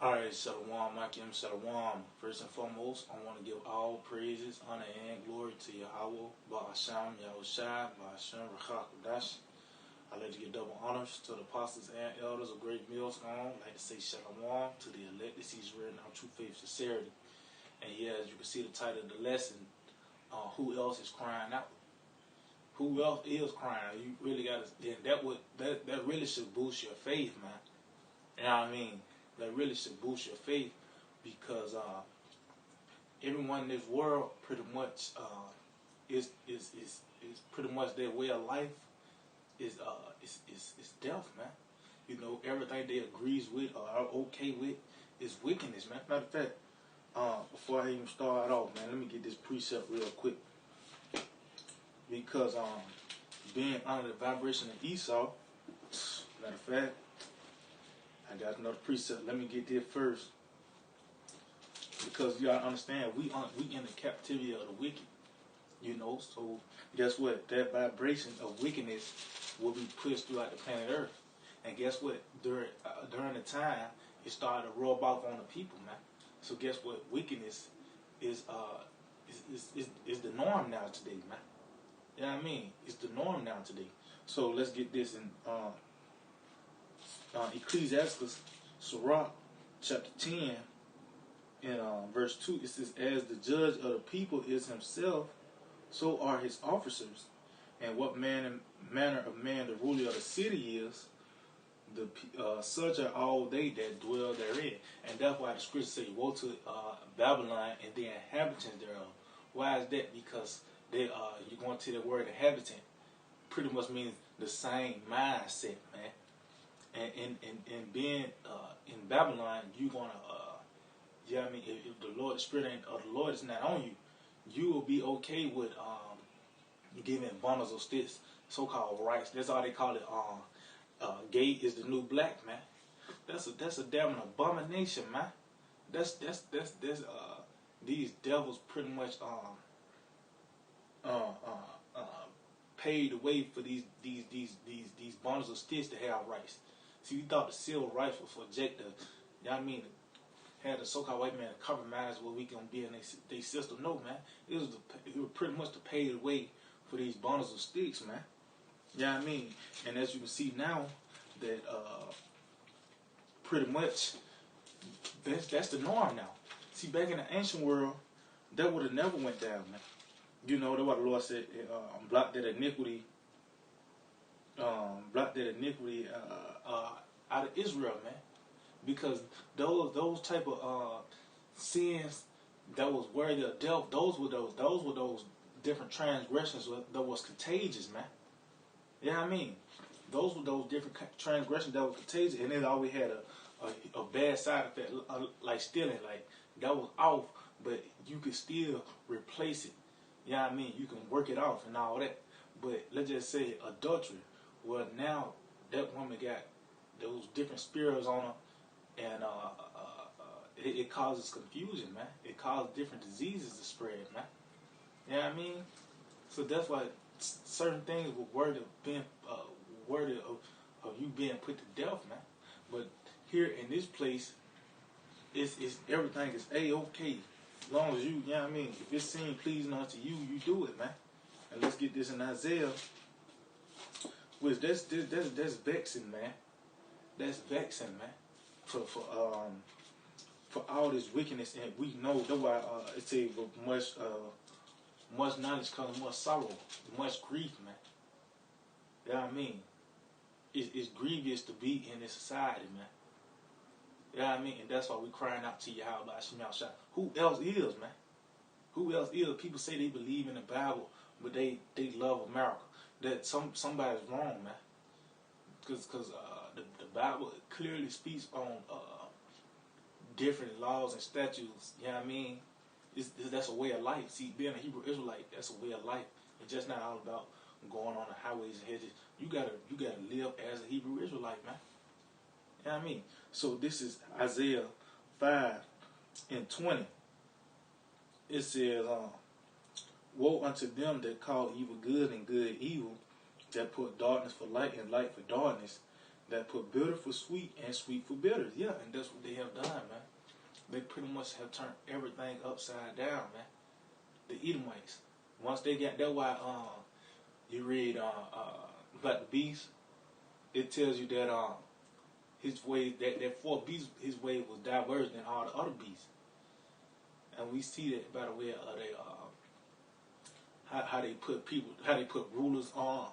Alright, Shalom, Makim Shalom. First and foremost, I want to give all praises, honor, and glory to Yahweh, Ba'asham, Yahushai, Ba'asham, Rachakadash. I'd like to give double honors to the apostles and elders of Great Millstone. I'd like to say Shalom to the elect, the seeds written our true faith, sincerity. And yeah, as you can see the title of the lesson, who else is crying out? Who else is crying? You really got to, that really should boost your faith, man. You know what I mean? That really should boost your faith because everyone in this world pretty much is pretty much their way of life is death, man. You know, everything they agrees with or are okay with is wickedness, man. Matter of fact, before I even start off, man, let me get this precept real quick because being under the vibration of Esau, matter of fact, I got another precept. Let me get there first, because you gotta understand we in the captivity of the wicked. You know, so guess what? That vibration of wickedness will be pushed throughout the planet Earth, and guess what? During the time it started to rub off on the people, man. So guess what? Wickedness is the norm now today, man. You know what I mean? It's the norm now today. So let's get this in. Ecclesiastes, Sirach, chapter 10, and verse 2, it says, "As the judge of the people is himself, so are his officers. And what manner of man the ruler of the city is, such are all they that dwell therein." And that's why the scriptures say, "Woe to Babylon and the inhabitants thereof." Why is that? Because you're going to the word inhabitant, pretty much means the same mindset, man. And being in Babylon, you're gonna, you know what I mean? If the Spirit of the Lord is not on you, you will be okay with giving bundles of sticks, so-called rights. That's all they call it. Gay is the new black, man. That's a damn abomination, man. That's these devils pretty much paid the way for these bundles of sticks to have rights. See, we thought the civil rights was for Jake to, you know what I mean, had the so-called white man to compromise where we can be in their system. No, man. It was pretty much to pay the way for these bundles of sticks, man. You know what I mean? And as you can see now, that pretty much that's the norm now. See, back in the ancient world, that would have never went down, man. You know, that's what the Lord said, block that iniquity out of Israel, man, because those type of sins that was worthy of death, those were those different transgressions that was contagious, man. You know what I mean? Those were those different transgressions that were contagious, and it always had a bad side effect, like stealing, like that was off, but you could still replace it. You know what I mean? You can work it off and all that. But let's just say adultery. Well, now that woman got those different spirits on her, and it causes confusion, man. It causes different diseases to spread, man. You know what I mean? So that's why certain things were worthy of being worthy of you being put to death, man. But here in this place, it's everything is A-OK. As long as you know what I mean, if it seems pleasing unto you, you do it, man. And let's get this in Isaiah, which that's vexing, man. That's vexing, man. For all this wickedness, and we know that's why it says with much knowledge comes much sorrow, much grief, man. You know what I mean? It's grievous to be in this society, man. You know what I mean? And that's why we crying out to Yahweh by Shemel Shah. Who else is, man? Who else is? People say they believe in the Bible, but they love America. That somebody's wrong, man. Because the Bible clearly speaks on different laws and statutes. You know what I mean? That's a way of life. See, being a Hebrew Israelite, that's a way of life. It's just not all about going on the highways and hedges. You gotta live as a Hebrew Israelite, man. You know what I mean? So this is Isaiah 5:20. It says, "Woe unto them that call evil good and good evil, that put darkness for light and light for darkness, that put bitter for sweet and sweet for bitter. Yeah, and that's what they have done, man. They pretty much have turned everything upside down, man. The Edomites. Once they got that, why you read about the beast, it tells you that his way, that fourth beast, his way was diverse than all the other beasts, and we see that by the way of they how they put people, how they put rulers on.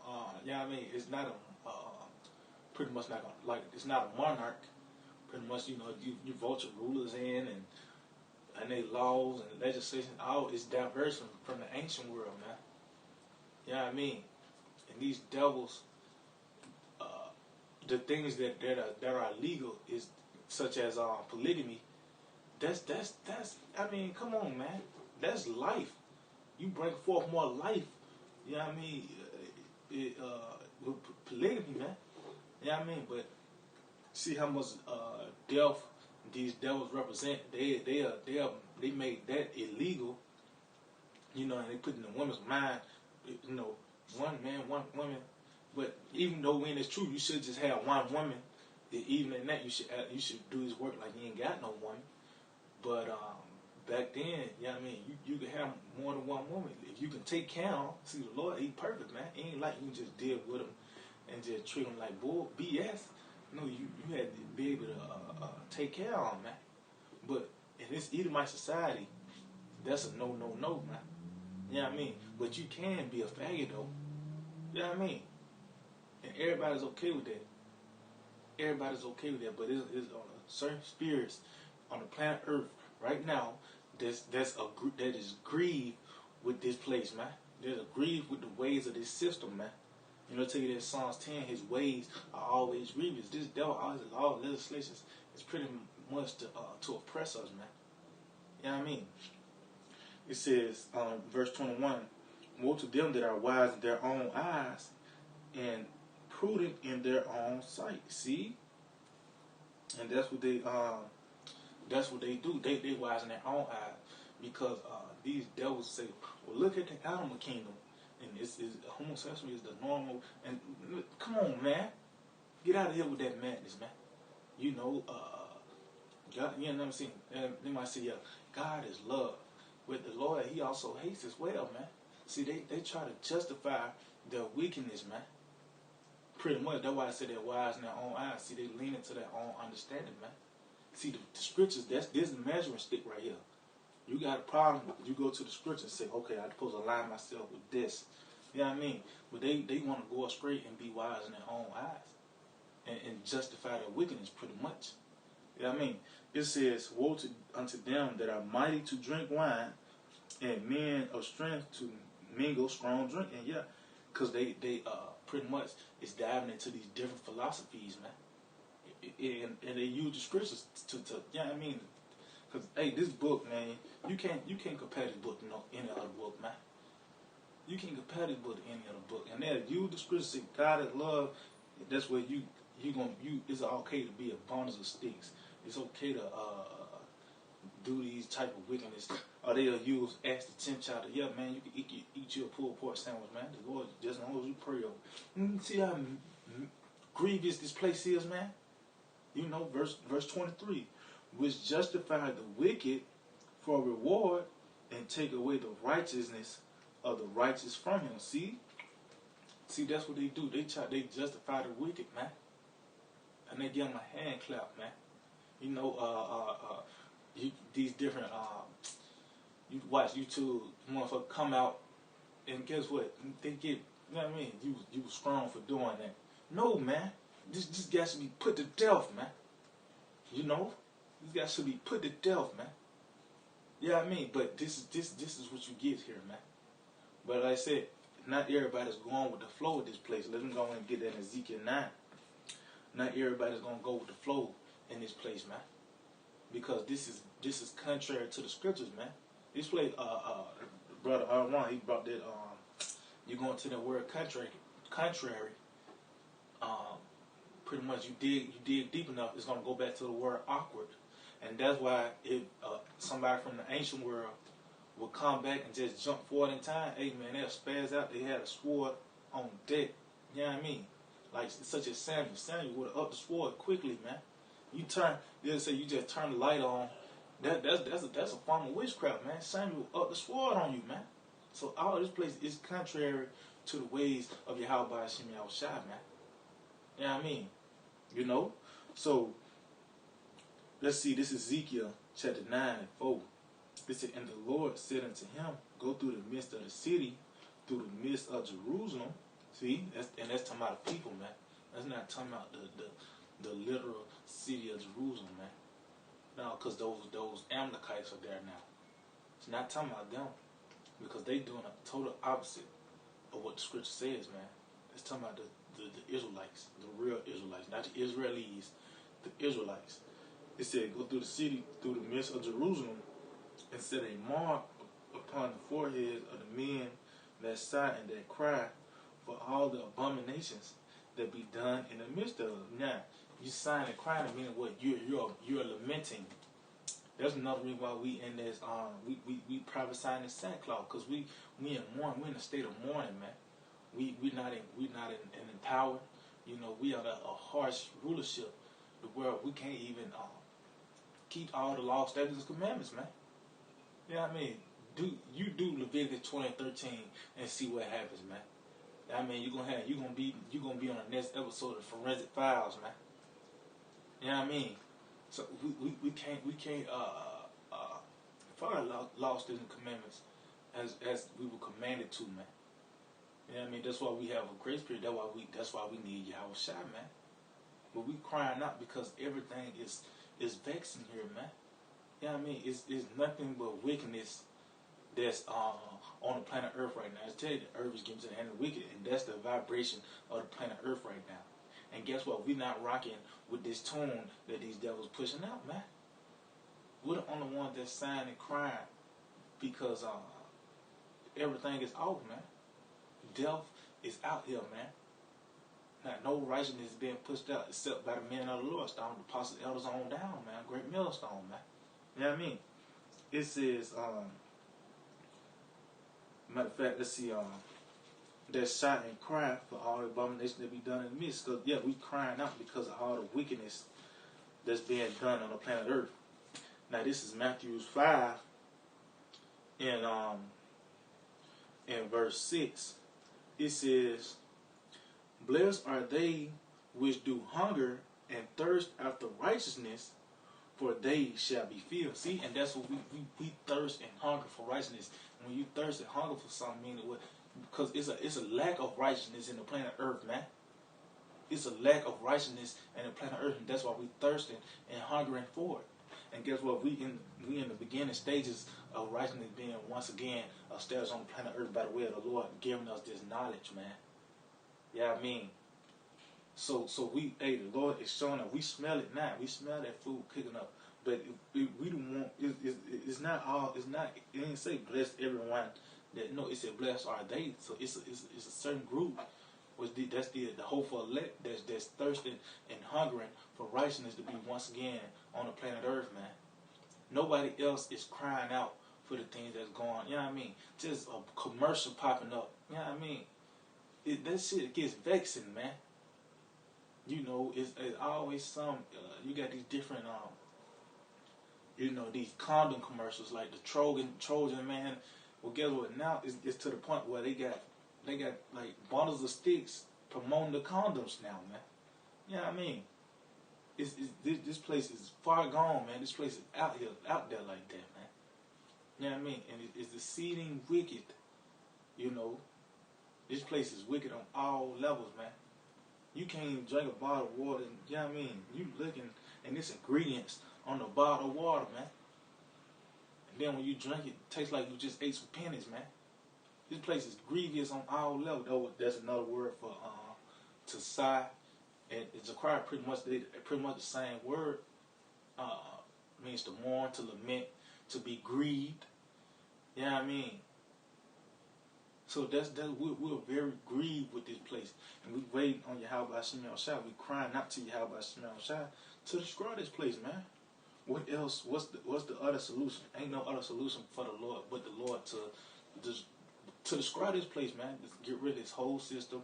You know what I mean? It's not a pretty much not a, like it's not a monarch. Pretty much, you know, you vote your rulers in and they laws and legislation. All is diverse from the ancient world, man. You know what I mean? And these devils, the things that are illegal is such as polygamy. That's I mean, come on, man. That's life. You bring forth more life. You know what I mean? With polygamy, man. You know what I mean? But see how much death these devils represent. They made that illegal. You know, and they put in the woman's mind. You know, one man, one woman. But even though when it's true, you should just have one woman. Even in that, you should do his work like you ain't got no woman. But back then, you know what I mean, you could have more than one woman. If you can take care of, see the Lord, he perfect, man. It ain't like you can just deal with him and just treat him like bull BS. No, you had to be able to take care of him, man. But in this Edomite society, that's a no, man. You know what I mean? But you can be a faggot, though. You know what I mean? And everybody's okay with that. Everybody's okay with that, but it's on a certain spirits on the planet Earth right now that is grieved with this place, man. They're grieved with the ways of this system, man. You know, tell you that Psalms 10, his ways are always grievous. This devil, all his law and legislations is pretty much to oppress us, man. You know what I mean? It says, verse 21, woe to them that are wise in their own eyes and prudent in their own sight. See? And that's what they do. They wise in their own eyes. Because these devils say, well, look at the animal kingdom. And homosexuality is the normal. And come on, man. Get out of here with that madness, man. You know, God, you know what I'm saying? And they might say, yeah, God is love. With the Lord, he also hates as well, man. See, they try to justify their wickedness, man. Pretty much. That's why I say they're wise in their own eyes. See, they lean into their own understanding, man. See, the scriptures, this is the measuring stick right here. You got a problem, you go to the scripture and say, okay, I'm supposed to align myself with this. You know what I mean? But they want to go straight and be wise in their own eyes and justify their wickedness pretty much. You know what I mean? It says, woe unto them that are mighty to drink wine and men of strength to mingle strong drink. And yeah, because they pretty much is diving into these different philosophies, man. And they use the scriptures to you know what I mean? Because, hey, this book, man, you can't compare this book to any other book, man. You can't compare this book to any other book. And then you the scriptures say God is love. That's where it's okay to be a bonus of sticks. It's okay to do these type of wickedness. Or they'll use Acts the 10th chapter. Yeah, man, you can eat your pulled pork sandwich, man. The Lord just knows you pray over. See how grievous this place is, man? You know, verse 23. Which justify the wicked for reward and take away the righteousness of the righteous from him. See, that's what they do. They justify the wicked, man, and they give them a hand clap, man. You know, these different you watch YouTube, motherfucker come out, and guess what? They get, you know what I mean? You was strong for doing that. No, man, this guy should be put to death, man. You know. These guys should be put to death, man. You know what I mean? But this is what you get here, man. But like I said, not everybody's going with the flow of this place. Let them go and get that in Ezekiel 9. Not everybody's gonna go with the flow in this place, man. Because this is contrary to the scriptures, man. This place, brother R1, he brought that you going to the word contrary. Pretty much you dig deep enough, it's gonna go back to the word awkward. And that's why if somebody from the ancient world would come back and just jump forward in time, hey man, they'll spaz out. They had a sword on deck. You know what I mean? like such as Samuel. Samuel would have up the sword quickly, man. You turn, they'll say you just turn the light on. That's a form of witchcraft, man. Samuel up the sword on you, man. So all this place is contrary to the ways of Yahweh Hashem Yahushua, man. You know what I mean? You know? So, let's see, this is Ezekiel chapter 9:4. It said, and the Lord said unto him, go through the midst of the city, through the midst of Jerusalem. See? That's talking about the people, man. That's not talking about the literal city of Jerusalem, man. No, because those Amalekites are there now. It's not talking about them, because they doing a total opposite of what the scripture says, man. It's talking about the Israelites, the real Israelites, not the Israelis, the Israelites. It said, go through the city, through the midst of Jerusalem, and set a mark upon the foreheads of the men that sigh and that cry for all the abominations that be done in the midst of them. Now, you sighing and crying, meaning what? You're lamenting. That's another reason why we in this we prophesying in sackcloth, because we in mourning. We're in a state of mourning, man. We're not in power. You know, we are a harsh rulership. The world, we can't even keep all the law, statutes, and commandments, man. You know what I mean? Do Leviticus 20:13 and see what happens, man. I mean, you're gonna be on the next episode of Forensic Files, man. You know what I mean? So we can't follow law, statutes, and commandments as we were commanded to, man. You know what I mean? That's why we have a grace period. That's why we need Yahweh Shai, man. But we crying out because everything is vexing here, man. You know what I mean? It's nothing but wickedness that's on the planet Earth right now. I tell you, the Earth is getting to the hand of the wicked, and that's the vibration of the planet Earth right now. And guess what? We're not rocking with this tune that these devils pushing out, man. We're the only ones that's sighing and crying because everything is off, man. Death is out here, man. Not no righteousness is being pushed out except by the men of the Lord, stone, the apostles, elders on down, man. Great millstone, man. You know what I mean? It says, matter of fact, let's see, that shout and cry for all the abomination that be done in the midst. Because, yeah, we crying out because of all the wickedness that's being done on the planet Earth. Now, this is Matthew 5 in verse 6. It says, blessed are they which do hunger and thirst after righteousness, for they shall be filled. See, and that's what we thirst and hunger for righteousness. When you thirst and hunger for something, meaning what? Because it's a lack of righteousness in the planet Earth, man. It's a lack of righteousness in the planet Earth, and that's why we thirsting and hungering for it. And guess what? We in the beginning stages of righteousness being once again established on the planet Earth by the way of the Lord, giving us this knowledge, man. Yeah, you know I mean. So the Lord is showing that we smell it now. We smell that food cooking up. But we don't want. It's not all. It's not. It didn't say bless everyone. That no. It said blessed are they. So it's a certain group. That's the hopeful elect that's thirsting and hungering for righteousness to be once again on the planet Earth, man. Nobody else is crying out for the things that's going on. You know what I mean? Just a commercial popping up. You know what I mean? That shit gets vexing, man. You know, it's always some. You got these different, these condom commercials like the Trojan man. Well, guess what? Now it's to the point where they got like bundles of sticks promoting the condoms now, man. You know what I mean? This place is far gone, man. This place is out there like that, man. You know what I mean? And it's exceeding wicked. You know, this place is wicked on all levels, man. You can't even drink a bottle of water. And, you know what I mean? You looking and this ingredients on the bottle of water, man. And then when you drink it, it tastes like you just ate some pennies, man. This place is grievous on all levels. Oh, that's another word for to sigh, and it's acquired pretty much the same word. Means to mourn, to lament, to be grieved. You know what I mean? So we're very grieved with this place, and we waiting on Yahweh Hashem Yahushua. We crying out to Yahweh Hashem Yahushua to destroy this place, man. What else? What's the other solution? Ain't no other solution for the Lord but the Lord to just to describe this place, man. Just get rid of this whole system.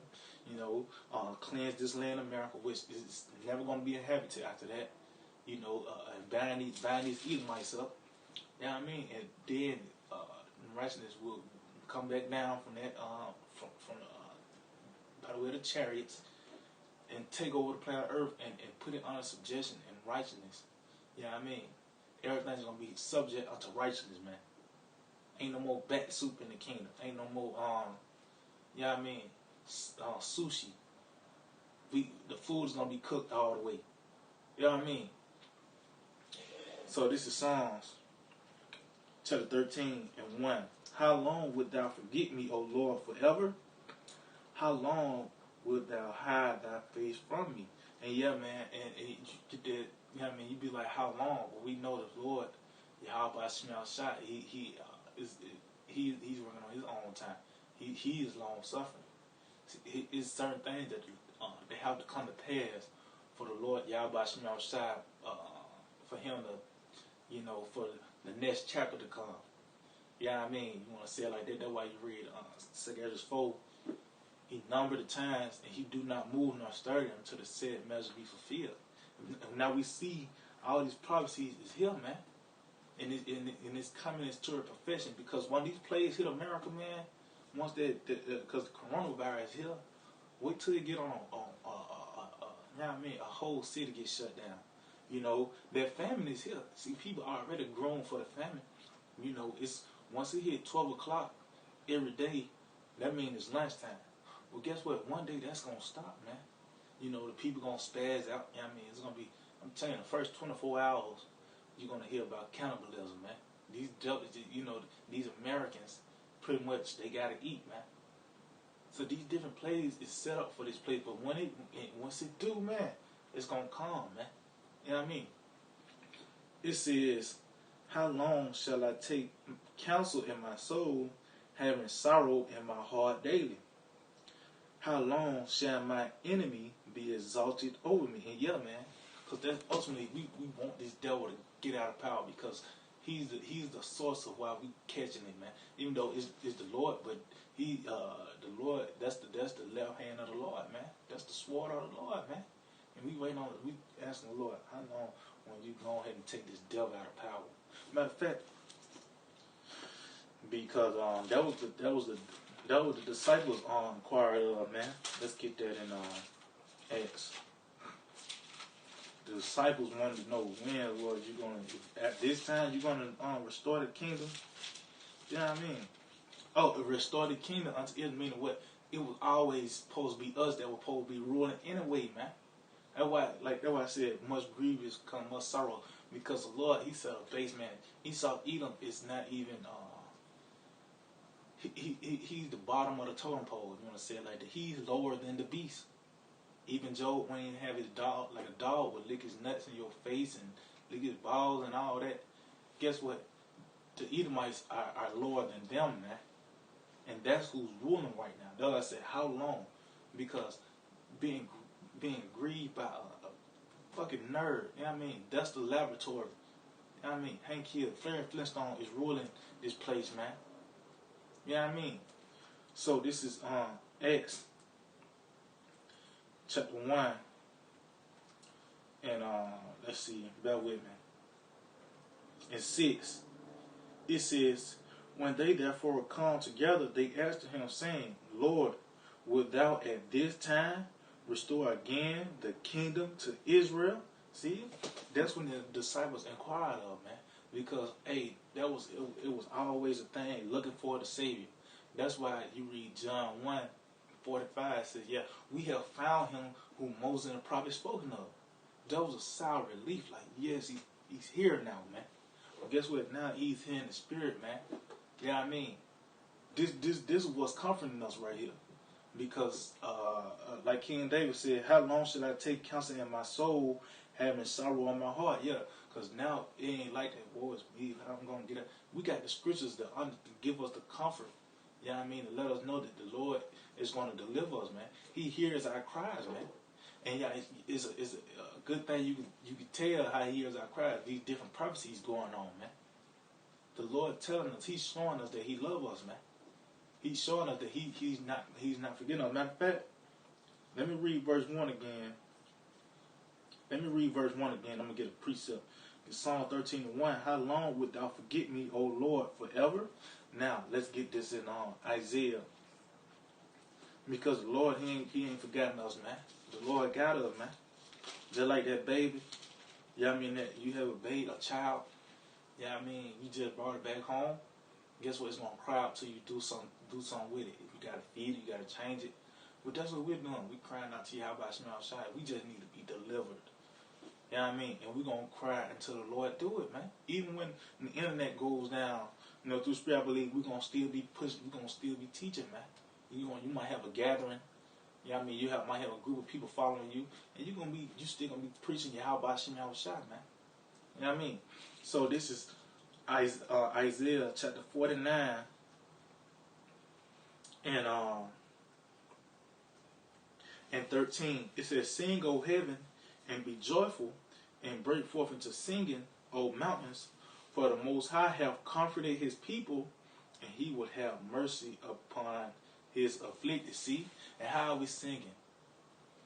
Cleanse this land of America, which is never going to be a habitat after that. And bind these Edomites up. You know what I mean? And then righteousness will come back down from that, from by the way of the chariots, and take over the planet Earth and put it under subjection and righteousness. You know what I mean? Everything's going to be subject unto righteousness, man. Ain't no more bat soup in the kingdom. Ain't no more, you know what I mean, sushi. The food is going to be cooked all the way. You know what I mean? So this is Psalms chapter 13:1. How long wilt thou forget me, O Lord, forever? How long wilt thou hide thy face from me? And yeah, man, and you get that, you know what I mean? You be like, how long? But we know the Lord, Yahweh Shemel Shai, he's working on his own time. He is long suffering. It's certain things that they have to come to pass for the Lord Yahweh Shemel Shai, for him to, for the next chapter to come. You know what I mean? You want to say it like that? That's why you read 2 4. He numbered the times, and he do not move nor stir them until the said measure be fulfilled. And now we see all these prophecies is here, man. And it's coming into a perfection, because when these plagues hit America, man, once because the coronavirus here, wait till you get on you know what I mean, a whole city gets shut down. That famine is here. See, people are already grown for the famine. It's once it hit 12 o'clock every day, that means it's lunchtime. Well, guess what? One day that's gonna stop, man. The people gonna spaz out. You know what I mean? It's gonna be. I'm telling you, the first 24 hours, you're gonna hear about cannibalism, man. These Americans, pretty much they gotta eat, man. So these different plays is set up for this place, but once it do, man, it's gonna come, man. You know what I mean? It says, how long shall I take counsel in my soul, having sorrow in my heart daily? How long shall my enemy be exalted over me? And yeah, man, because that's ultimately we want this devil to get out of power, because he's the source of why we catching it, man. Even though it's the Lord, but the Lord, that's the left hand of the Lord, man. That's the sword of the Lord, man. And we asking the Lord, how long when you go ahead and take this devil out of power? Matter of fact, because that was the disciples inquired of, man. Let's get that in Acts. The disciples wanted to know when was you gonna, at this time you're gonna restore the kingdom. You know what I mean? Oh, restore the kingdom unto Israel, meaning what? It was always supposed to be us that were supposed to be ruling anyway, man. That's why I said much grievous come much sorrow, because the Lord, he said a base man. He saw Edom is not even he's the bottom of the totem pole, if you want to say it like that. He's lower than the beast. Even Job, when he have his dog, like a dog would lick his nuts in your face and lick his balls and all that. Guess what? The Edomites are lower than them, man. And that's who's ruling right now. That's why I said, how long? Because being grieved by a fucking nerd, you know what I mean? That's the laboratory. You know what I mean? Hank Hill, Flair Flintstone is ruling this place, man. You know what I mean? So this is Acts chapter 1, and let's see, bear with me. In 6, it says, when they therefore were come together, they asked him, saying, Lord, wilt thou at this time restore again the kingdom to Israel? See, that's when the disciples inquired of, man, because it was always a thing, looking for the Savior. That's why you read John 1:45 says, yeah, we have found him whom Moses and the prophets spoken of. That was a sour relief, like, yes, he's here now, man. But guess what? Now he's here in the spirit, man. You know what I mean? This is what's comforting us right here. Because, like King David said, how long should I take counsel in my soul, having sorrow on my heart? Yeah, because now it ain't like that, boy, it's me, I'm going to get up. We got the scriptures to give us the comfort, you know what I mean, to let us know that the Lord is going to deliver us, man. He hears our cries, man. And yeah, it's a good thing you can tell how he hears our cries. These different prophecies going on, man. The Lord telling us, he's showing us that he loves us, man. He's showing us that he's not forgetting us. Matter of fact, let me read verse 1 again. I'm gonna get a precept. In Psalm 13:1, how long wilt thou forget me, O Lord, forever? Now let's get this in Isaiah. Because the Lord, he ain't forgotten us, man. The Lord got us, man. Just like that baby. Yeah, I mean that you have a baby, a child. Yeah, I mean you just brought it back home. Guess what? It's gonna cry out till you do something with it. If you gotta feed it, you gotta change it. But that's what we're doing. We crying out to you, how about smell outside? We just need to be delivered. You know what I mean? And we're going to cry until the Lord do it, man. Even when the internet goes down, through Spirit, I believe we're going to still be pushing, we're going to still be teaching, man. You might have a gathering. You know what I mean? Might have a group of people following you, and you still going to be preaching your how about Shem Yahushua, man. You know what I mean? So this is Isaiah chapter 49 and 13. It says, sing, O heaven, and be joyful, and break forth into singing, O mountains, for the Most High hath comforted his people, and he would have mercy upon his afflicted. See? And how are we singing?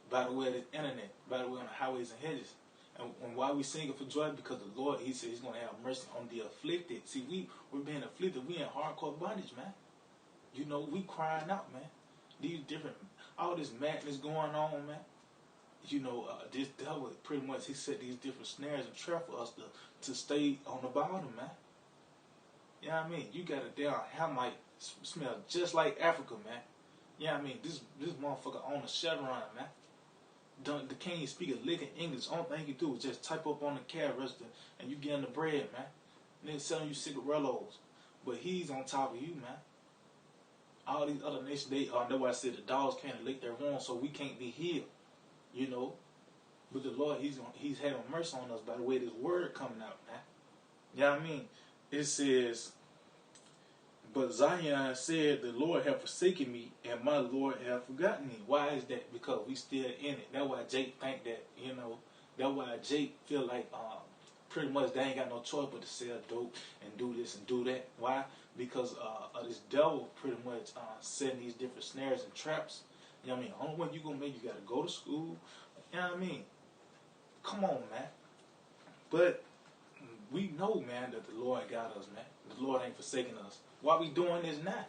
By the way of the internet, by the way on the highways and hedges. And why are we singing for joy? Because the Lord, he said he's going to have mercy on the afflicted. See, we're being afflicted. We in hardcore bondage, man. We crying out, man. All this madness going on, man. This devil pretty much, he set these different snares and traps for us to stay on the bottom, man. You know what I mean? You got a damn Hamite smell just like Africa, man. You know what I mean? This motherfucker on a Chevron, man. The can't even speak a lick of English. Only thing you do is just type up on the cash register and you get in the bread, man. And then selling you cigarillos. But he's on top of you, man. All these other nations, that's why I said the dogs can't lick their wounds, so we can't be healed. But the Lord, he's having mercy on us by the way this word coming out, man. You know what I mean? It says, but Zion said, the Lord hath forsaken me, and my Lord hath forgotten me. Why is that? Because we still in it. That's why Jake think that, that's why Jake feel like pretty much they ain't got no choice but to sell dope and do this and do that. Why? Because of this devil pretty much setting these different snares and traps. You know what I mean? The only one you gonna make, you gotta go to school. You know what I mean? Come on, man. But we know, man, that the Lord got us, man. The Lord ain't forsaking us. Why we doing this now?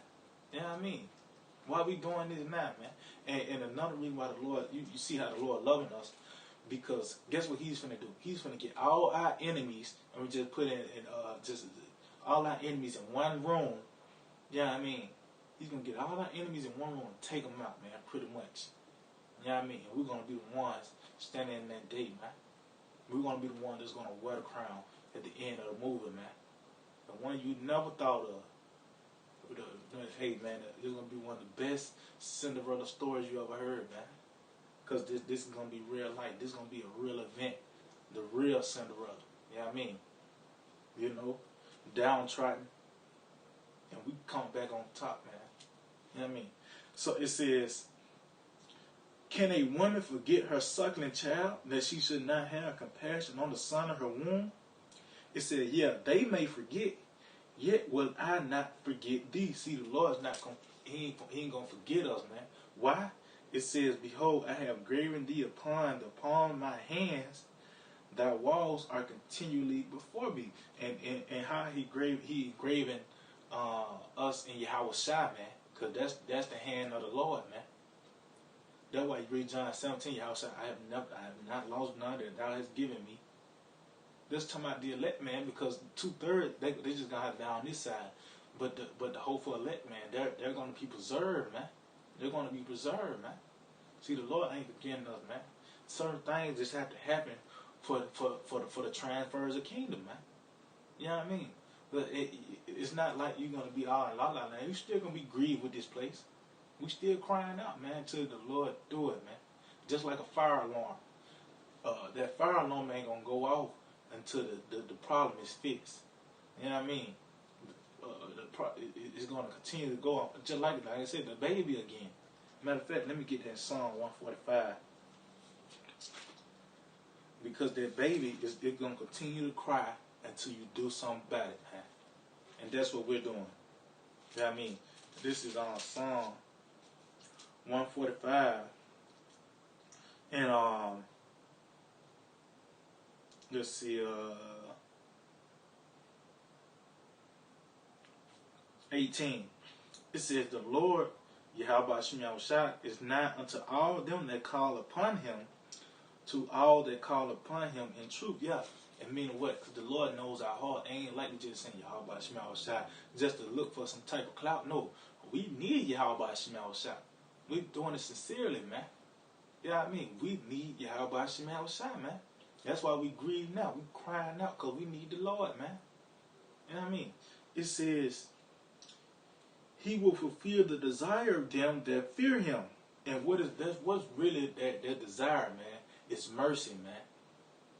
You know what I mean? Why we doing this now, man? And another reason why the Lord, you see how the Lord loving us, because guess what he's finna do? He's finna get all our enemies, and we just put in just all our enemies in one room. You know what I mean? He's gonna get all our enemies in one room and take them out, man, pretty much. You know what I mean? And we're gonna be the ones standing in that day, man. We're gonna be the one that's gonna wear the crown at the end of the movie, man. The one you never thought of. Hey, man, it's gonna be one of the best Cinderella stories you ever heard, man. Because this is gonna be real life. This is gonna be a real event. The real Cinderella. You know what I mean? Downtrodden. And we come back on top, man. You know what I mean? So it says, can a woman forget her suckling child, that she should not have compassion on the son of her womb? It said, yeah, they may forget, yet will I not forget thee. See, the Lord's not going he ain't going to forget us, man. Why? It says, behold, I have graven thee upon the palm of my hands. Thy walls are continually before me. And how he graven us in Yahushua, man. Because that's the hand of the Lord, man. That's why you read John 17, Yahushua, I have not lost none that thou hast given me. This talking about the elect, man, because 2/3 they just gonna have down this side, but the hopeful elect, man, they're gonna be preserved, man. They're gonna be preserved, man. See, the Lord ain't forgetting us, man. Certain things just have to happen for the transfers of kingdom, man. You know what I mean? But it's not like you're gonna be all in la la land. You still gonna be grieved with this place. We still crying out, man, till the Lord do it, man. Just like a fire alarm. That fire alarm ain't gonna go off until the problem is fixed. You know what I mean? It's going to continue to go on. Just like I said, the baby again. Matter of fact, let me get that Psalm 145. Because that baby is going to continue to cry until you do something about it, man. And that's what we're doing. You know what I mean? This is on Psalm 145. And let's see, 18. It says, the Lord Yahweh Shem Yahushua is nigh unto all them that call upon him, to all that call upon him in truth. Yeah. And meaning what? Because the Lord knows our heart. Ain't like we just saying Yahweh Shem Yahushua just to look for some type of clout. No. We need Yahweh Shem Yahushua. We doing it sincerely, man. You know what I mean? We need Yahweh Shem Yahushua, man. That's why we grieve now. We crying out because we need the Lord, man. You know what I mean? It says, he will fulfill the desire of them that fear him. And what's really that desire, man? It's mercy, man.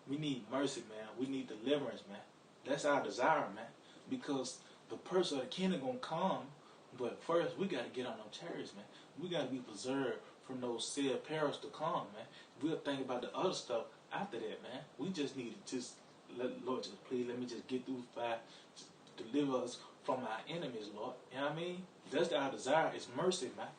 We need mercy, man. We need deliverance, man. That's our desire, man. Because the person of the kingdom gonna come, but first we gotta get on them chariots, man. We gotta be preserved from those said perils to come, man. We'll think about the other stuff after that, man. We just need to just Lord, just please let me just get through fire, deliver us from our enemies, Lord. You know what I mean? That's our desire. It's mercy, man.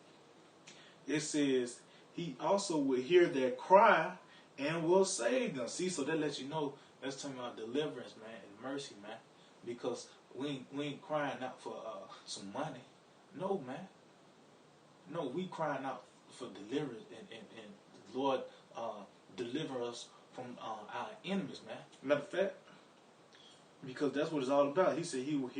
It says he also will hear their cry and will save them. See, so that lets you know that's talking about deliverance, man, and mercy, man. Because we ain't crying out for some money. No, man. No, we crying out for deliverance and Lord deliver us from our enemies, man. Matter of fact, because that's what it's all about. He said he will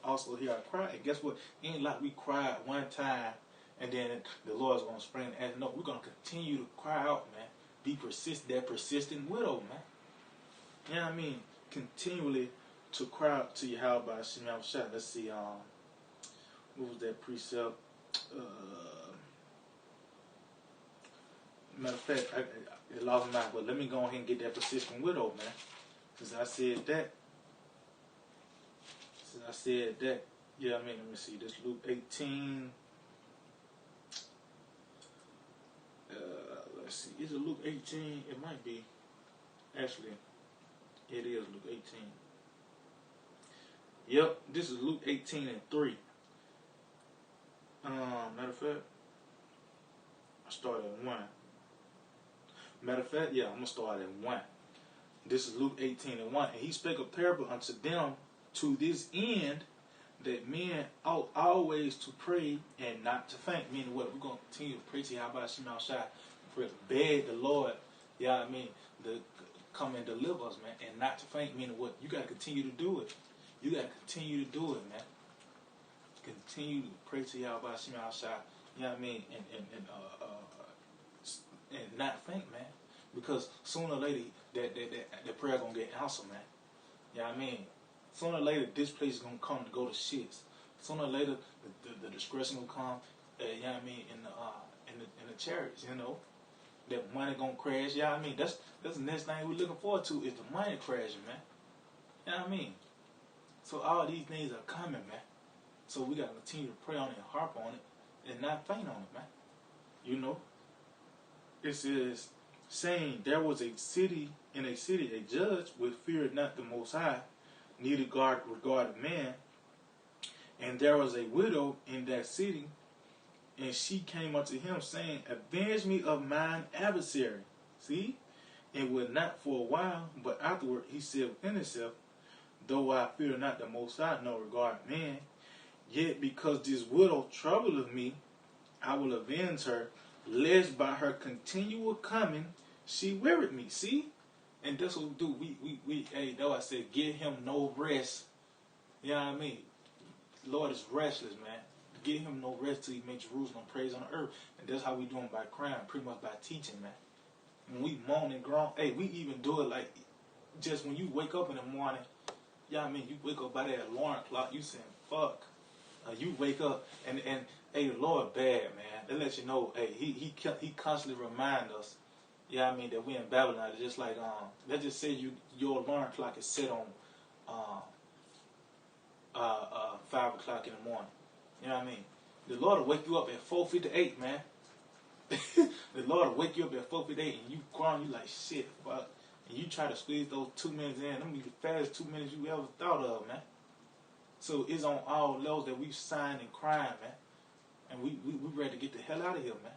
also hear our cry. And guess what? It ain't like we cried one time and then the Lord's gonna spring and no, we're gonna continue to cry out, man. Be that persistent widow, man. You know what I mean? Continually to cry out to Yahweh Shem Yahushua. Let's see, what was that precept? Matter of fact, I lost my mind, but let me go ahead and get that persistent widow, man. Since I said that, yeah, I mean, let me see, this Luke 18. Let's see, is it Luke 18? It might be. Actually, it is Luke 18. Yep, this is Luke 18 and 3. Matter of fact, I started at 1. Matter of fact, yeah, I'm going to start at 1. This is Luke 18 and 1. And he spake a parable unto them to this end, that men ought always to pray and not to faint. Meaning what? We're going to continue to pray to Yahweh Shem Yahushua, beg the Lord, you know what I mean, to come and deliver us, man, and not to faint. Meaning what? You got to continue to do it. You got to continue to do it, man. Continue to pray to Yahweh Shem Yahushua, you know what I mean, and not faint, man. Because sooner or later, that prayer going to get answered, man. You know what I mean? Sooner or later, this place is going to come to go to shits. Sooner or later, the discretion will come, you know what I mean, in the chariots, you know. That money going to crash, you know what I mean? That's the next thing we're looking forward to is the money crashing, man. You know what I mean? So all these things are coming, man. So we got to continue to pray on it and harp on it and not faint on it, man. You know? It says, saying, there was a city, a judge which feared not the Most High, neither regarded man. And there was a widow in that city, and she came unto him, saying, avenge me of mine adversary. See? And would not for a while, but afterward he said within himself, though I fear not the Most High, nor regard man, yet because this widow troubleth me, I will avenge her, lest by her continual coming she wearied me. See? And that's what we do. We hey, though I said, give him no rest. You know what I mean? The Lord is restless, man. Give him no rest till he makes Jerusalem praise on the earth. And that's how we do it by crying, pretty much by teaching, man. When we moan and groan, hey, we even do it like just when you wake up in the morning, you know what I mean? You wake up by that alarm clock, you saying, fuck. You wake up and hey, the Lord bad, man. They let you know, hey, he constantly remind us, you know what I mean, that we in Babylon. It's just like, let's just say your alarm clock is set on 5 o'clock in the morning. You know what I mean? The Lord will wake you up at 4:58, man. The Lord will wake you up at 4:58 and you crying, you like, shit, fuck. And you try to squeeze those 2 minutes in, them be the fastest 2 minutes you ever thought of, man. So it's on all levels that we sighing and crying, man. and we ready to get the hell out of here, man.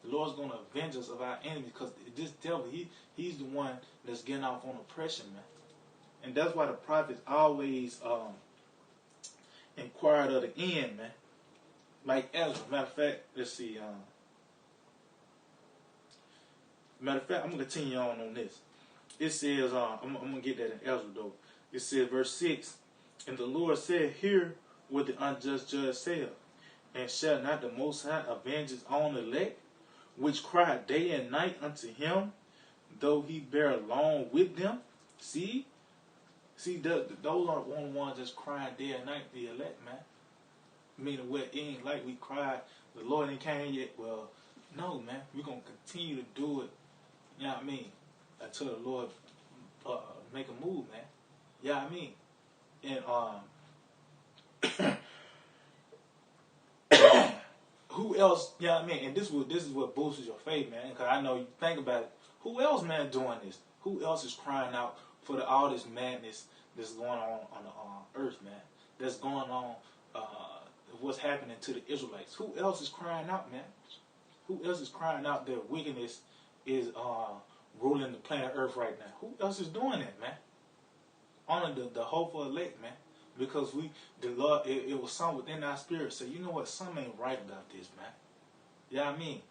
The Lord's going to avenge us of our enemies, because this devil, he's the one that's getting off on oppression, man. And that's why the prophets always inquired of the end, man. Like Ezra. Matter of fact, let's see. Matter of fact, I'm going to continue on this. It says, I'm going to get that in Ezra, though. It says, verse 6, and the Lord said, hear what the unjust judge saith, and shall not the Most High avenge his own elect, which cry day and night unto him, though he bear along with them? See, those are the only ones that's crying day and night, the elect, man. Meaning, what, it ain't like we cried, the Lord ain't came yet. Well, no, man, we're going to continue to do it, you know what I mean, until the Lord make a move, man. You know what I mean? And who else, you know what I mean? And this is what boosts your faith, man, because I know you think about it. Who else, man, doing this? Who else is crying out for all this madness that's going on the earth, man? That's going on, what's happening to the Israelites? Who else is crying out, man? Who else is crying out that wickedness is ruling the planet Earth right now? Who else is doing that, man? Only the hopeful elect, man. Because the Lord, it was something within our spirit say, you know what, something ain't right about this, man. You know what I mean?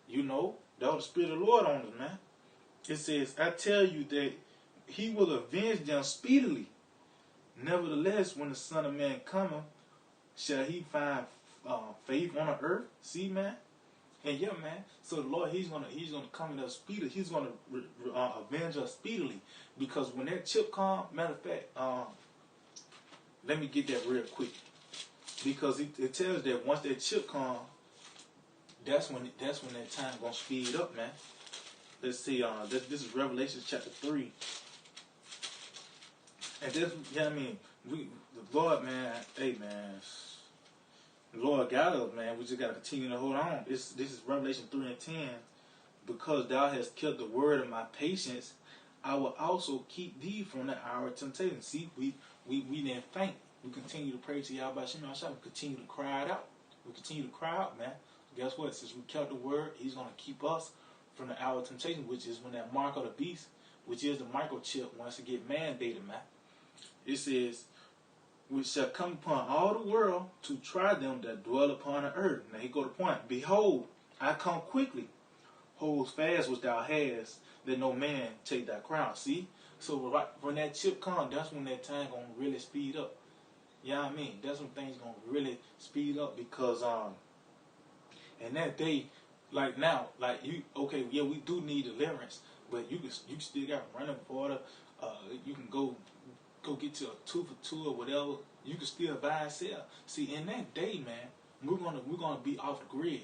You know, that was the Spirit of the Lord on us, man. It says, I tell you that he will avenge them speedily. Nevertheless, when the Son of Man cometh, shall he find faith on the earth? See, man? And yeah, man. So the Lord, he's gonna come in us speedily. He's gonna avenge us speedily, because when that chip comes, matter of fact, let me get that real quick, because it tells that once that chip comes, that's when that time gonna speed up, man. Let's see. This is Revelation chapter 3, and this, you know what I mean? The Lord, man. Hey, man. The Lord got us, man. We just got to continue to hold on. This is Revelation 3:10. Because thou hast kept the word of my patience, I will also keep thee from the hour of temptation. See, we didn't faint. We continue to pray to Yahweh Shem Yahshua. We continue to cry it out. We continue to cry out, man. Guess what? Since we kept the word, he's going to keep us from the hour of temptation, which is when that mark of the beast, which is the microchip, wants to get mandated, man. It says, which shall come upon all the world to try them that dwell upon the earth. Now, he go to the point. Behold, I come quickly. Hold fast which thou hast, that no man take thy crown. See? So right when that chip comes, that's when that time going to really speed up. You know what I mean? That's when things going to really speed up, because and that day, like now, like you, okay, yeah, we do need deliverance, but you still got running water. You can go get you a 2 for 2 or whatever. You can still buy and sell. See, in that day, man, we're gonna be off the grid.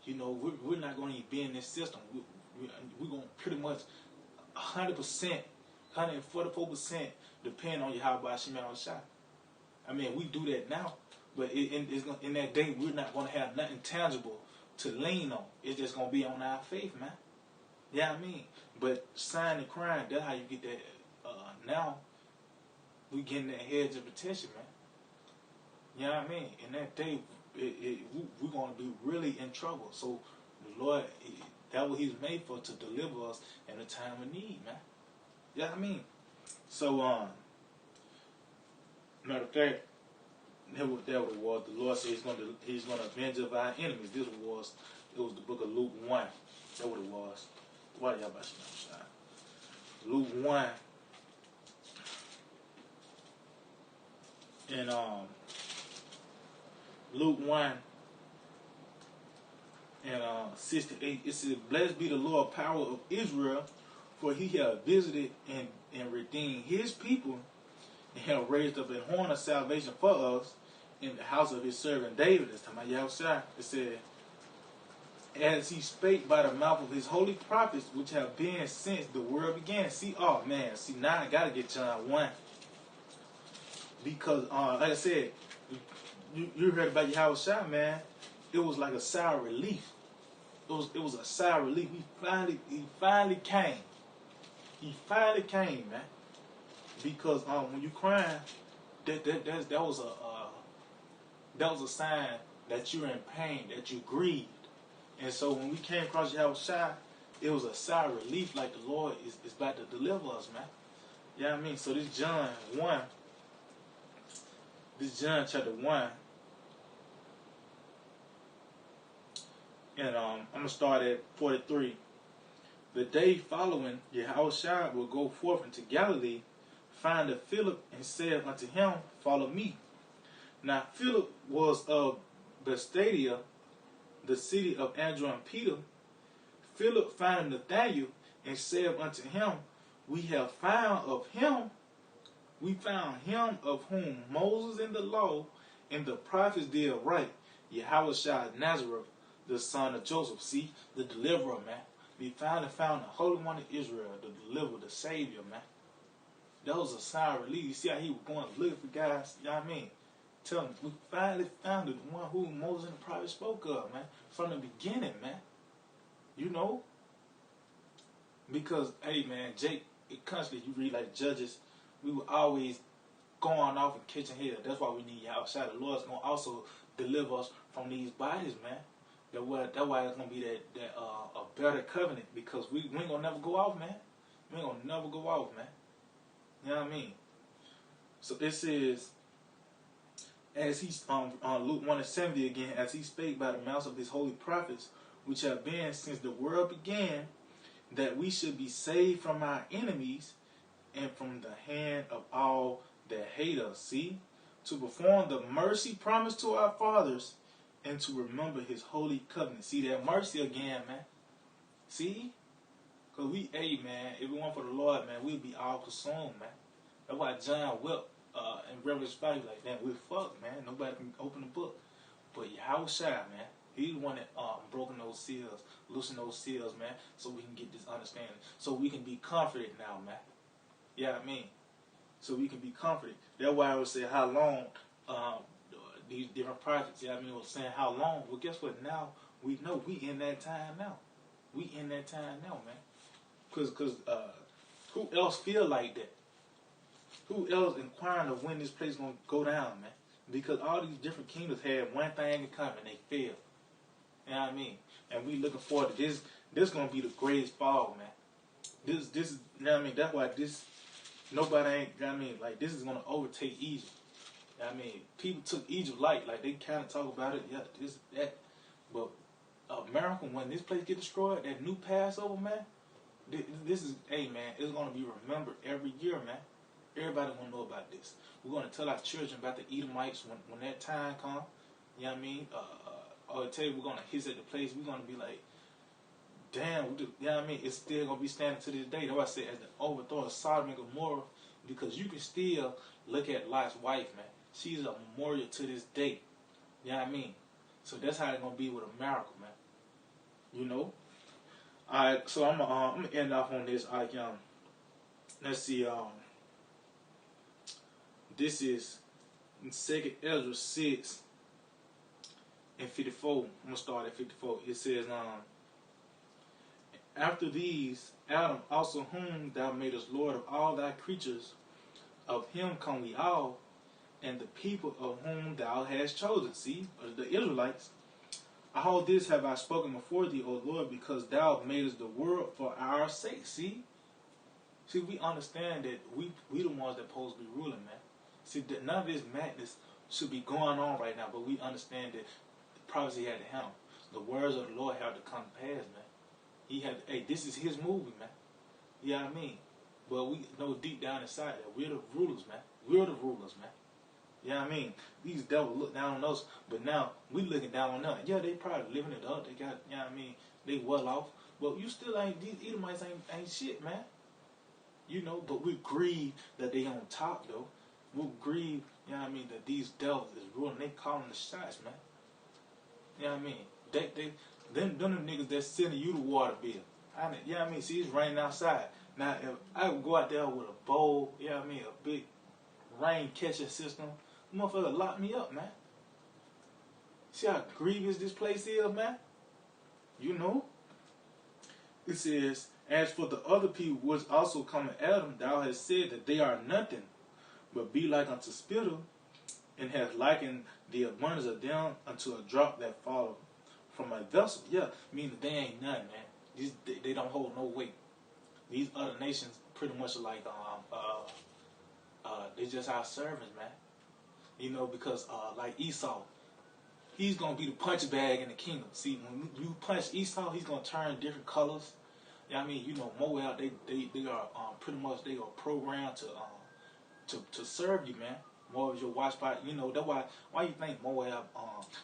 You know, we're not gonna even be in this system. We're gonna pretty much 100%, 144% depend on Yahweh Shem Yahshua. I mean, we do that now, but in that day, we're not gonna have nothing tangible to lean on. It's just gonna be on our faith, man. Yeah, I mean, but sign and crying, that's how you get that. Now we getting that hedge of protection, man. You know what I mean? In that day, we're going to be really in trouble. So the Lord, that's what he's made for, to deliver us in a time of need, man. You know what I mean? So, matter of fact, that what it was. The Lord said he's going to avenge of our enemies. It was the book of Luke 1. That's what it was. Why y'all about to Luke 1. And Luke 1 and 68, it says, blessed be the Lord power of Israel, for he hath visited and redeemed his people, and hath raised up a horn of salvation for us in the house of his servant David. That's talking about Yahushua. It said, as he spake by the mouth of his holy prophets, which have been since the world began. See, oh man, see, now I gotta get John 1. Because, like I said, you heard about Yahushua, man. It was like a sigh of relief. It was a sigh of relief. He finally came. He finally came, man. Because when you crying, that was a sign that you're in pain, that you grieved. And so when we came across Yahushua, it was a sigh of relief, like the Lord is about to deliver us, man. You know what I mean? So this John chapter 1, and I'm going to start at 43. The day following, Yahushua will go forth into Galilee, find Philip, and said unto him, Follow me. Now Philip was of Bethsaida, the city of Andrew and Peter. Philip found Nathanael, and said unto him, We found him of whom Moses in the law and the prophets did write, Yahushua of Nazareth, the son of Joseph. See, the deliverer, man. We finally found the Holy One of Israel, the deliverer, the Savior, man. That was a sign of relief. You see how he was going looking for guys, you know what I mean? Tell him, we finally found the one who Moses and the prophets spoke of, man. From the beginning, man. You know? Because, hey, man, Jake, constantly you read like Judges, we were always going off and catching hell. That's why we need Yahushua. The Lord's going to also deliver us from these bodies, man. That's why it's going to be that a better covenant, because we ain't going to never go off, man. We ain't going to never go off, man. You know what I mean? So it says, as he, Luke 1:70 again, as he spake by the mouth of his holy prophets, which have been since the world began, that we should be saved from our enemies and from the hand of all that hate us. See? To perform the mercy promised to our fathers and to remember his holy covenant. See that mercy again, man. See? Because man, if it weren't for the Lord, man, we'd be all consumed, man. That's why John wept in Revelation 5, like, damn, we're fucked, man. Nobody can open the book. But Yahushua, man, he's the one that broken those seals, loosened those seals, man, so we can get this understanding. So we can be comforted now, man. You know what I mean? So we can be comforted. That's why I would say how long these different prophets, you know what I mean, was saying how long. Well, guess what? Now we know we in that time now. We in that time now, man. Because who else feel like that? Who else inquiring of when this place going to go down, man? Because all these different kingdoms had one thing in common. They failed. You know what I mean? And we looking forward to this. This going to be the greatest fall, man. This is, you know what I mean? That's why nobody ain't, you know what I mean? Like, this is going to overtake Egypt. You know what I mean? People took Egypt light. Like, they kind of talk about it. Yeah, this, that. But America, when this place get destroyed, that new Passover, man, this is, hey, man, it's going to be remembered every year, man. Everybody want to know about this. We're going to tell our children about the Edomites when that time comes. You know what I mean? I'll tell you, we're going to hit at the place. We're going to be like, damn, you know what I mean? It's still going to be standing to this day. That's why I say, as the overthrow of Sodom and Gomorrah, because you can still look at Lot's wife, man. She's a memorial to this day. You know what I mean? So that's how it's going to be with America, man. You know? Alright, so I'm gonna end off on this. Let's see, this is in 2 Ezra 6 and 54. I'm going to start at 54. It says, after these, Adam also whom thou madest Lord of all thy creatures, of him come we all, and the people of whom thou hast chosen. See, the Israelites. All this have I spoken before thee, O Lord, because thou madest the world for our sake. See, we understand that we the ones that supposed to be ruling, man. See, that none of this madness should be going on right now, but we understand that the prophecy had to happen. The words of the Lord have to come to pass, man. He had, hey, this is his movie, man. You know what I mean? But we know deep down inside that we're the rulers, man. We're the rulers, man. You know what I mean? These devils look down on us, but now we looking down on them. Yeah, they probably living it up. They got, you know what I mean? They well off. But you still ain't, these Edomites ain't shit, man. You know, but we grieve that they on top, though. We grieve, you know what I mean, that these devils is ruling. They calling the shots, man. You know what I mean? Them the niggas that's sending you the water bill. You know what I mean? See, it's raining outside. Now, if I would go out there with a bowl, you know what I mean, a big rain catching system, motherfucker lock me up, man. See how grievous this place is, man? You know? It says, as for the other people which also come to Adam, thou hast said that they are nothing, but be like unto spittle, and has likened the abundance of them unto a drop that falleth from a vessel. Yeah, meaning they ain't nothing, man. They don't hold no weight. These other nations pretty much are like they just our servants, man. You know, because like Esau, he's gonna be the punch bag in the kingdom. See, when you punch Esau, he's gonna turn different colors. Yeah, I mean, you know, Moab, they are pretty much they are programmed to serve you, man. Moab is your watch spot. You know, that's why you think Moab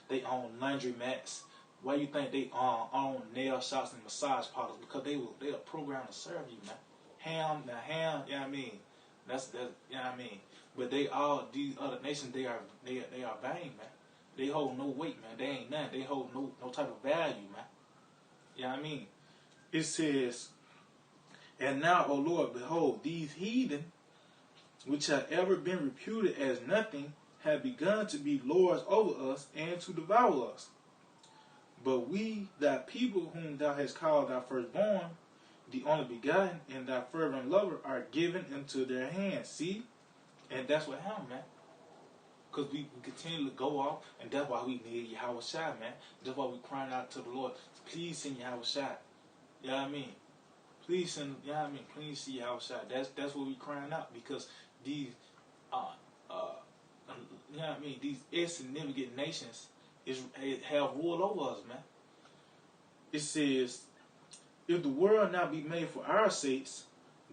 they own laundry mats. Why you think they own nail shops and massage parlors? Because they are programmed to serve you, man. Ham, you know what I mean? That's you know what I mean. But these other nations they are vain, man. They hold no weight, man. They ain't nothing. They hold no type of value, man. You know what I mean? It says, and now, O Lord, behold, these heathen, which have ever been reputed as nothing, have begun to be lords over us and to devour us. But we, thy people whom thou hast called thy firstborn, the only begotten, and thy fervent lover, are given into their hands. See? And that's what happened, man. Because we continue to go off, and that's why we need Yahweh Shai, man. That's why we crying out to the Lord. Please send Yahweh Shai. You know what I mean? Please send, you know what I mean? Please see Yahweh Shai. That's what we crying out, because these, you know what I mean? These insignificant nations have rule over us, man. It says, if the world now be made for our sakes,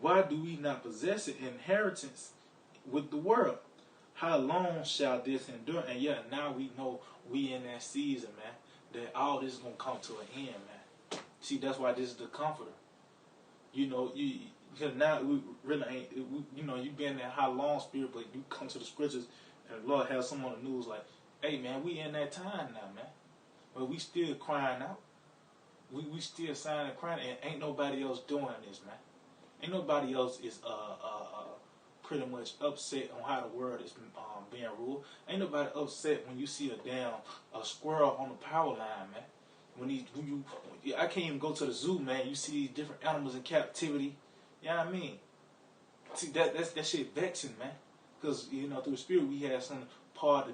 why do we not possess an inheritance with the world? How long shall this endure? And yeah, now we know we in that season, man, that all this is going to come to an end, man. See, that's why this is the comforter. You know, because now we really ain't, you know, you been in how long spirit, but you come to the scriptures and the Lord has some on the news like, hey, man, we in that time now, man. But we still crying out. We still signing and crying, and ain't nobody else doing this, man. Ain't nobody else is pretty much upset on how the world is being ruled. Ain't nobody upset when you see a squirrel on the power line, man. I can't even go to the zoo, man. You see these different animals in captivity. You know what I mean? See, that shit vexing, man. Because, you know, through the spirit we have some part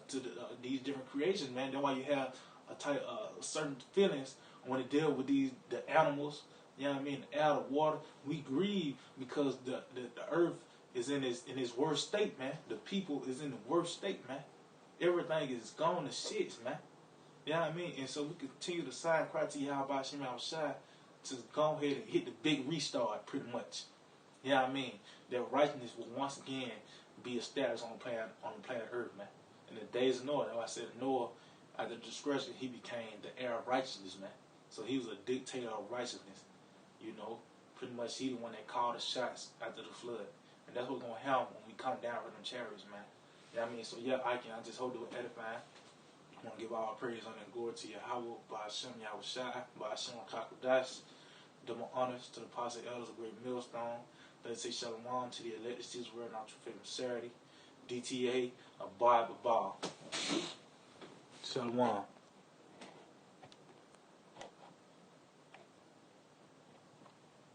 to these different creations, man. That's why you have certain feelings when it deal with the animals. You know what I mean? The air, the water. We grieve because the earth is in its worst state, man. The people is in the worst state, man. Everything is gone to shits, man. You know what I mean? And so we continue to sign cry to Yahweh Shem Shai to go ahead and hit the big restart, pretty much. You know what I mean? That righteousness will once again be established on the planet Earth, man. In the days of Noah, that's why I said Noah, at the discretion, he became the heir of righteousness, man. So he was a dictator of righteousness. You know, pretty much he the one that called the shots after the flood. And that's what's going to happen when we come down with them chariots, man. You know what I mean? So yeah, I just hope it was edifying. I want to give all praise, honor, and glory to Yahweh, by Hashem Yahweh Shai, by Hashem Kakodash. Double honors to the apostle elders of Great Millstone. Let's say shalom to the elected seeds word and our true faith and sincerity. DTA, abide the ball. Shalom.